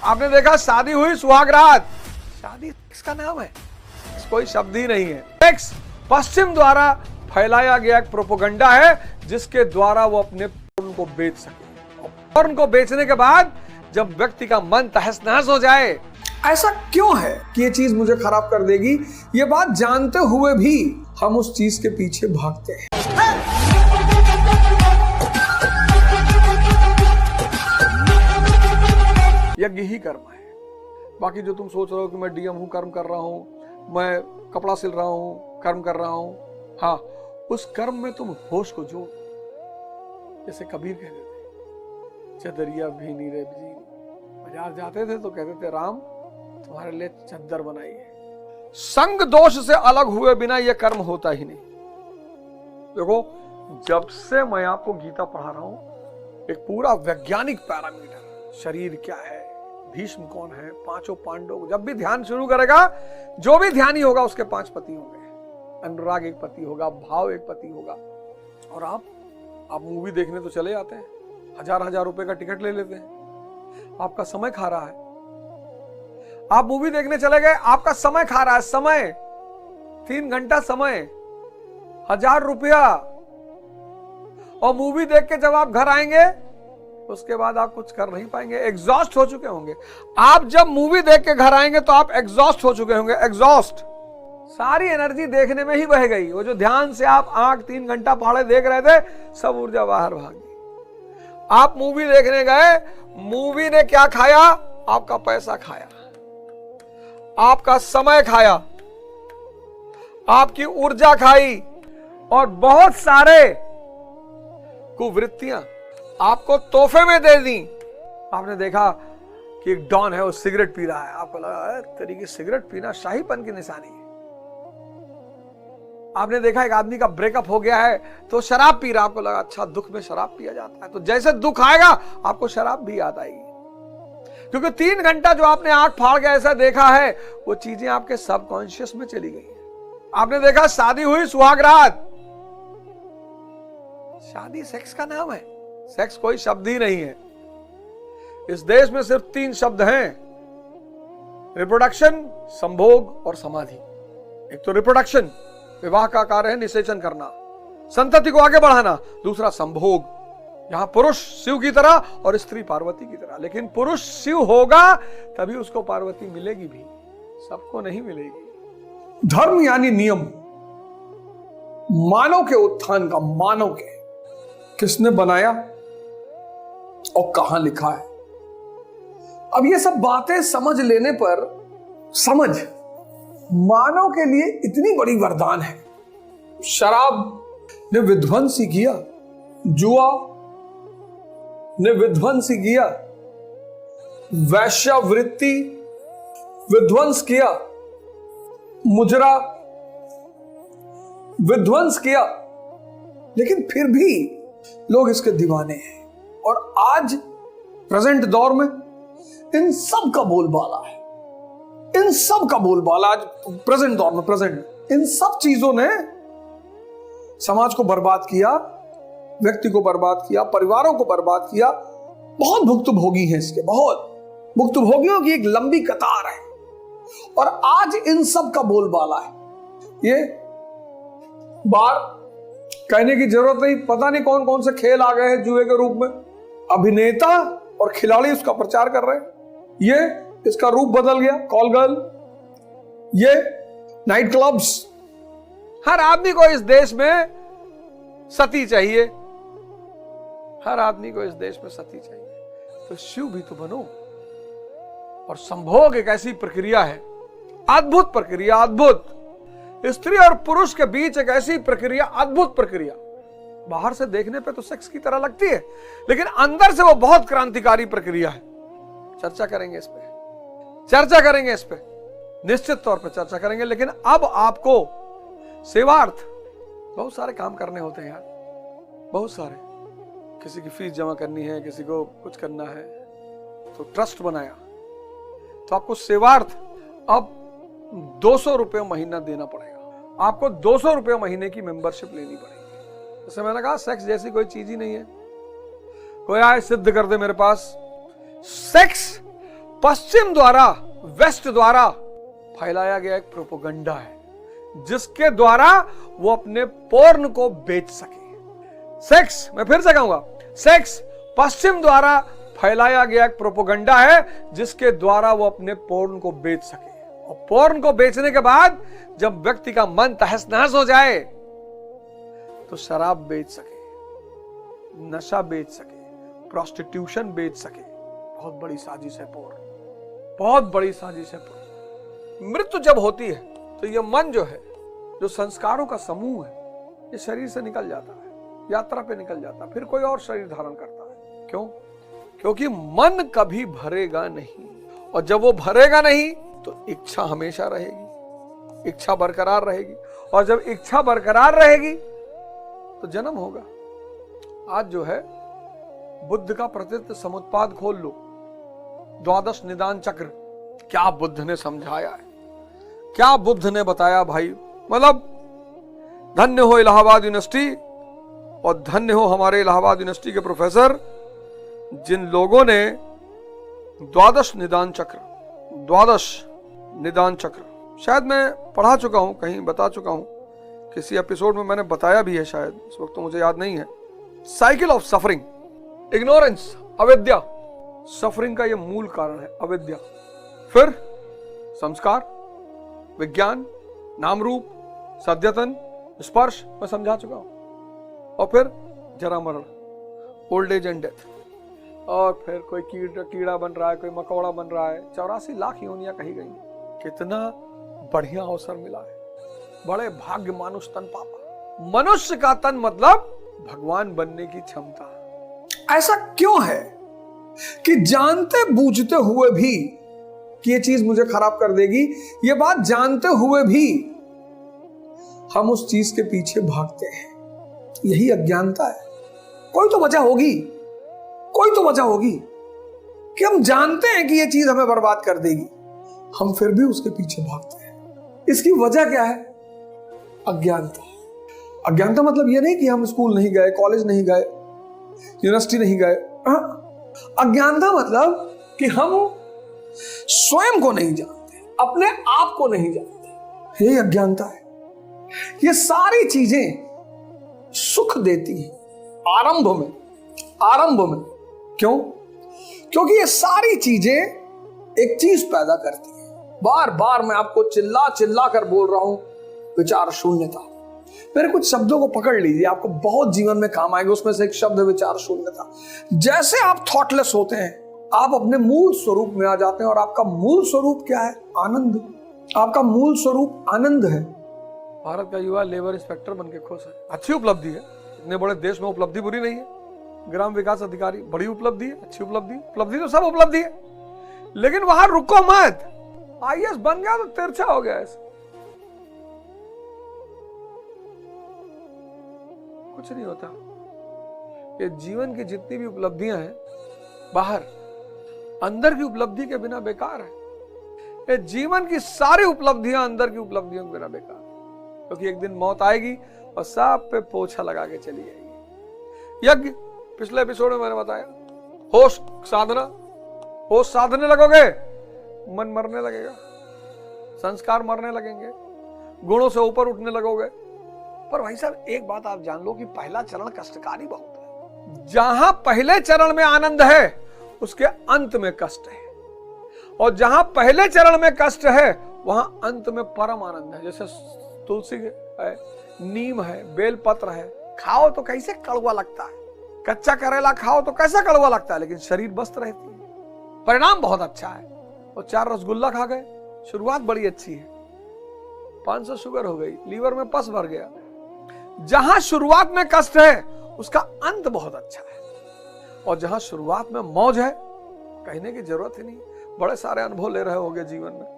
आपने देखा शादी हुई सुहाग रात, शादी इसका नाम है, कोई शब्द ही नहीं है। सेक्स पश्चिम द्वारा फैलाया गया एक प्रोपेगेंडा है जिसके द्वारा वो अपने पोर्न को बेच सके। पोर्न को बेचने के बाद जब व्यक्ति का मन तहस नहस हो जाए, ऐसा क्यों है कि ये चीज मुझे खराब कर देगी, ये बात जानते हुए भी हम उस चीज के पीछे भागते हैं। यज्ञ ही कर्म है। बाकी जो तुम सोच रहे हो कि मैं डीएम हूं, कर्म कर रहा हूं, मैं कपड़ा सिल रहा हूं, कर्म कर रहा हूं, हाँ, उस कर्म में तुम होश को जोड़। जैसे कबीर कहते थे, चदरिया भीनी रे भीनी। बाजार जाते थे तो कहते थे, राम तुम्हारे लिए चद्दर बनाई है। संग दोष से अलग हुए बिना यह कर्म होता ही नहीं। देखो, जब से मैं आपको गीता पढ़ा रहा हूं, एक पूरा वैज्ञानिक पैरामीटर, शरीर क्या है, भीष्म कौन है, पांचों पांडव, जब भी ध्यान शुरू करेगा, जो भी ध्यानी होगा उसके 5 पति होंगे, अनुराग एक पति होगा, भाव एक पति होगा। और आप मूवी देखने तो चले जाते हैं, 1000-1000 रुपए का टिकट ले लेते हैं, आपका समय खा रहा है। आप मूवी देखने चले गए, आपका समय खा रहा है, समय 3 घंटा समय, 1000 रुपया। और मूवी देख के जब आप घर आएंगे उसके बाद आप कुछ कर नहीं पाएंगे, एग्जॉस्ट हो चुके होंगे। आप जब मूवी देख के घर आएंगे तो आप एग्जॉस्ट हो चुके होंगे, एग्जॉस्ट। सारी एनर्जी देखने में ही बह गई। वो जो ध्यान से आप आंख 3 घंटा पहाड़े देख रहे थे, सब ऊर्जा बाहर भाग गई। आप मूवी देखने गए, मूवी ने क्या खाया? आपका पैसा खाया, आपका समय खाया, आपकी ऊर्जा खाई, और बहुत सारे कुवृत्तियां आपको तोहफे में दे दी। आपने देखा कि एक डॉन है, वो सिगरेट पी रहा है, आपको लगा तरीके सिगरेट पीना शाहीपन की निशानी है। आपने देखा एक आदमी का ब्रेकअप हो गया है तो शराब पी रहा, आपको लगा अच्छा दुख में शराब पिया जाता है। तो जैसे दुख आएगा आपको शराब भी याद आएगी, क्योंकि 3 घंटा जो आपने आंख फाड़ के ऐसा देखा है, वो चीजें आपके सबकॉन्शियस में चली गई। आपने देखा शादी हुई सुहाग रात, शादी सेक्स का नाम है, सेक्स कोई शब्द ही नहीं है। इस देश में सिर्फ 3 शब्द हैं, रिप्रोडक्शन, संभोग और समाधि। एक तो रिप्रोडक्शन, विवाह का कार्य है निषेचन करना, संतति को आगे बढ़ाना। दूसरा संभोग, यहां पुरुष शिव की तरह और स्त्री पार्वती की तरह। लेकिन पुरुष शिव होगा तभी उसको पार्वती मिलेगी भी, सबको नहीं मिलेगी। धर्म यानी नियम, मानव के उत्थान का, मानव के किसने बनाया और कहां लिखा है। अब ये सब बातें समझ लेने पर, समझ मानव के लिए इतनी बड़ी वरदान है। शराब ने विध्वंस ही किया, जुआ ने विध्वंस ही किया, वैश्यावृत्ति विध्वंस किया, मुजरा विध्वंस किया, लेकिन फिर भी लोग इसके दीवाने हैं। और आज प्रेजेंट दौर में इन सब का बोलबाला है, इन सब का बोलबाला आज प्रेजेंट दौर में, प्रेजेंट इन सब चीजों ने समाज को बर्बाद किया, व्यक्ति को बर्बाद किया, परिवारों को बर्बाद किया। बहुत भुक्तभोगी हैं इसके, बहुत भुक्तभोगियों की एक लंबी कतार है। और आज इन सब का बोलबाला है। ये बार कहने की जरूरत नहीं, पता नहीं कौन कौन से खेल आ गए हैं जुए के रूप में। अभिनेता और खिलाड़ी उसका प्रचार कर रहे हैं। ये इसका रूप बदल गया, कॉल गर्ल, ये नाइट क्लब्स। हर आदमी को इस देश में सती चाहिए, हर आदमी को इस देश में सती चाहिए। तो शिव भी तो बनो। और संभोग एक ऐसी प्रक्रिया है, अद्भुत प्रक्रिया, अद्भुत। स्त्री और पुरुष के बीच एक ऐसी प्रक्रिया, अद्भुत प्रक्रिया। बाहर से देखने पे तो सेक्स की तरह लगती है, लेकिन अंदर से वो बहुत क्रांतिकारी प्रक्रिया है। चर्चा करेंगे इस पे, चर्चा करेंगे इस पे, निश्चित तौर पे चर्चा करेंगे। लेकिन अब आपको सेवार्थ बहुत सारे काम करने होते हैं यार, बहुत सारे। किसी की फीस जमा करनी है, किसी को कुछ करना है, तो ट्रस्ट बनाया, तो आपको सेवार्थ अब 200 रुपये महीना देना पड़ेगा। आपको 200 रुपये महीने की मेंबरशिप लेनी पड़ेगी। जैसे मैंने कहा, सेक्स जैसी कोई चीज ही नहीं है। कोई आए सिद्ध कर दे मेरे पास, सेक्स पश्चिम द्वारा, वेस्ट द्वारा फैलाया गया एक प्रोपेगेंडा है जिसके द्वारा वो अपने पोर्न को बेच सके। सेक्स, मैं फिर से कहूंगा, सेक्स पश्चिम द्वारा फैलाया गया एक प्रोपेगेंडा है जिसके द्वारा वो अपने पोर्न को बेच सके। और पोर्न को बेचने के बाद जब व्यक्ति का मन तहस नहस हो जाए तो शराब बेच सके, नशा बेच सके, प्रोस्टिट्यूशन बेच सके। बहुत बड़ी साजिश है पोर्न, बहुत बड़ी साजिश है पोर्न। मृत्यु जब होती है तो यह मन जो है, जो संस्कारों का समूह है, ये शरीर से निकल जाता है, यात्रा पे निकल जाता है, फिर कोई और शरीर धारण करता है। क्यों? क्योंकि मन कभी भरेगा नहीं, और जब वो भरेगा नहीं तो इच्छा हमेशा रहेगी, इच्छा बरकरार रहेगी, और जब इच्छा बरकरार रहेगी तो जन्म होगा। आज जो है बुद्ध का प्रतित्व समुत्पाद खोल लो, द्वादश निदान चक्र, क्या बुद्ध ने समझाया है, क्या बुद्ध ने बताया भाई। मतलब धन्य हो इलाहाबाद यूनिवर्सिटी और धन्य हो हमारे इलाहाबाद यूनिवर्सिटी के प्रोफेसर, जिन लोगों ने द्वादश निदान चक्र, शायद मैं पढ़ा चुका हूं, कहीं बता चुका हूं, किसी एपिसोड में मैंने बताया भी है शायद, इस वक्त तो मुझे याद नहीं है। साइकिल ऑफ सफरिंग, इग्नोरेंस, अविद्या, सफरिंग का यह मूल कारण है, अविद्या। फिर संस्कार, विज्ञान, नाम रूप, सद्यतन, स्पर्श, मैं समझा चुका हूं। और फिर जरा मरण, ओल्ड एज एंड डेथ। और फिर कोई कीड़ा बन रहा है, कोई मकौड़ा बन रहा है, 84 लाख योनियां कही गई। कितना बढ़िया अवसर मिला है, बड़े भाग्य मानुष तन पापा। मनुष्य का तन मतलब भगवान बनने की क्षमता। ऐसा क्यों है कि जानते बूझते हुए भी कि ये चीज मुझे खराब कर देगी, ये बात जानते हुए भी हम उस चीज के पीछे भागते हैं? यही अज्ञानता है। कोई तो वजह होगी, कोई तो वजह होगी कि हम जानते हैं कि ये चीज हमें बर्बाद कर देगी, हम फिर भी उसके पीछे भागते हैं। इसकी वजह क्या है? अज्ञानता। अज्ञानता मतलब ये नहीं कि हम स्कूल नहीं गए, कॉलेज नहीं गए, यूनिवर्सिटी नहीं गए। अज्ञानता मतलब कि हम स्वयं को नहीं जानते, अपने आप को नहीं जानते। यही अज्ञानता है। ये सारी चीजें सुख देती हैं आरंभ में। क्यों? क्योंकि ये सारी चीजें एक चीज पैदा करती हैं। बार बार मैं आपको चिल्ला चिल्ला कर बोल रहा हूं, विचार शून्यता। मेरे कुछ शब्दों को पकड़ लीजिए, आपको बहुत जीवन में काम आएगा। उसमें से एक शब्द है विचार शून्यता। जैसे आप थॉटलेस होते हैं, आप अपने मूल स्वरूप में आ जाते हैं। और आपका मूल स्वरूप क्या है? आनंद। आपका मूल स्वरूप आनंद है। भारत का युवा लेबर इंस्पेक्टर बन के खुश है, अच्छी उपलब्धि है। इतने बड़े देश में उपलब्धि बुरी नहीं है। ग्राम विकास अधिकारी, बड़ी उपलब्धि है, अच्छी उपलब्धि तो सब उपलब्धि है, लेकिन वहां रुको मत। आईएएस बन गया तो तिरछा हो गया, ऐसे कुछ नहीं होता। ये जीवन की जितनी भी उपलब्धियां हैं बाहर, अंदर की उपलब्धि के बिना बेकार है। ये जीवन की सारी उपलब्धियां अंदर की उपलब्धियों के बिना बेकार, क्योंकि एक दिन मौत आएगी और सब पे पोछा लगा के चली जाएगी। यज्ञ, पिछले एपिसोड में मैंने बताया, होश साधने लगोगे, मन मरने लगेगा, संस्कार मरने लगेंगे, गुणों से ऊपर उठने लगोगे। पर भाई साहब एक बात आप जान लो कि पहला चरण कष्टकारी बहुत है। जहां पहले चरण में आनंद है उसके अंत में कष्ट है, और जहां पहले चरण में कष्ट है वहां अंत में परम आनंद है। जैसे तुलसी है, नीम है, बेलपत्र है, खाओ तो कैसे कड़वा लगता है, कच्चा करेला खाओ तो कैसा कड़वा लगता है, लेकिन शरीर मस्त रहती है, परिणाम बहुत अच्छा है। और 4 रसगुल्ला खा गए, शुरुआत बड़ी अच्छी है, 500 शुगर हो गई, लीवर में पस भर गया। जहां शुरुआत में कष्ट है उसका अंत बहुत अच्छा है, और जहां शुरुआत में मौज है कहने की जरूरत ही नहीं। बड़े सारे अनुभव ले रहे होंगे जीवन में।